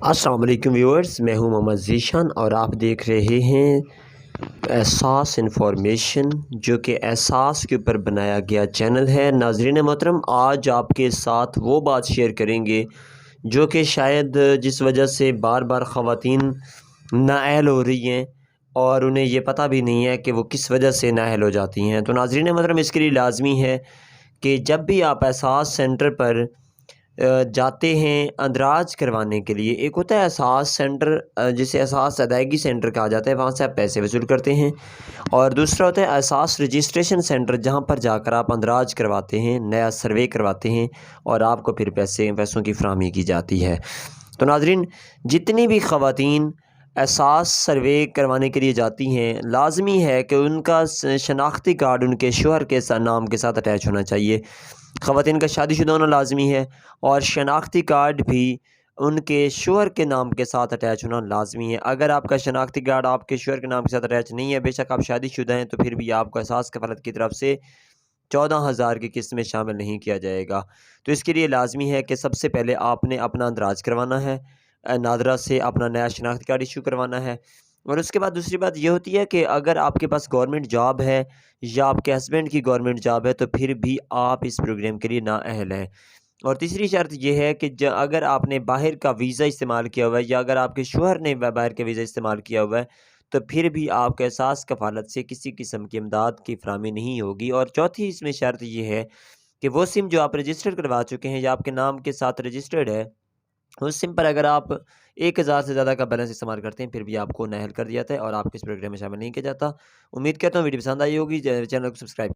अस्सलाम वालेकुम व्यूअर्स, मैं हूं मोहम्मद ज़ीशान और आप देख रहे हैं एहसास इंफॉर्मेशन, जो कि एहसास के ऊपर बनाया गया चैनल है। नाज़रीन मोहतरम, आज आपके साथ वो बात शेयर करेंगे जो कि शायद जिस वजह से बार बार ख़वातीन नाअहल हो रही हैं और उन्हें ये पता भी नहीं है कि वो किस वजह से नाअहल हो जाती हैं। तो नाज़रीन मोहतरम, इसके लिए लाजमी है कि जब भी आप एहसास सेंटर पर जाते हैं अंदराज करवाने के लिए, एक होता है एहसास सेंटर, जिसे एहसास अदायगी सेंटर कहा जाता है, वहाँ से आप पैसे वसूल करते हैं। और दूसरा होता है एहसास रजिस्ट्रेशन सेंटर, जहाँ पर जाकर आप अंदराज करवाते हैं, नया सर्वे करवाते हैं और आपको फिर पैसों की फराहमी की जाती है। तो नाज़रीन, जितनी भी ख़वातीन एहसास सर्वे करवाने के लिए जाती हैं, लाजमी है कि उनका शनाख्ती कार्ड उनके शोहर के नाम के साथ अटैच होना चाहिए। ख़वातीन का शादीशुदा होना लाजमी है और शनाख्ती कार्ड भी उनके शोहर के नाम के साथ अटैच होना लाजमी है। अगर आपका शनाख्ती कार्ड आपके शोहर के नाम के साथ अटैच नहीं है, बेशक आप शादीशुदा हैं, तो फिर भी आपको एहसास कफ़ालत की तरफ से 14,000 की किस्त में शामिल नहीं किया जाएगा। तो इसके लिए लाजमी है कि सबसे पहले आपने अपना अंदराज करवाना है, नादरा से अपना नया शनाख्ती कार्ड इशू करवाना है। और उसके बाद दूसरी बात ये होती है कि अगर आपके पास गवर्नमेंट जॉब है या आपके हस्बैंड की गवर्नमेंट जॉब है, तो फिर भी आप इस प्रोग्राम के लिए नाअहल हैं। और तीसरी शर्त ये है कि अगर आपने बाहर का वीज़ा इस्तेमाल किया हुआ है या अगर आपके शोहर ने बाहर का वीज़ा इस्तेमाल किया हुआ है, तो फिर भी आपको एहसास कफ़ालत से किसी किस्म की इमदाद की फ़राहमी नहीं होगी। और चौथी इसमें शर्त ये है कि वो सिम जो आप रजिस्टर करवा चुके हैं या आपके नाम के साथ रजिस्टर्ड है, उस सिम पर अगर आप 1000 से ज़्यादा का बैलेंस इस्तेमाल करते हैं, फिर भी आपको नाअहल कर दिया जाता है और आपको इस प्रोग्राम में शामिल नहीं किया जाता। उम्मीद करता हूँ वीडियो पसंद आई होगी। चैनल को सब्सक्राइब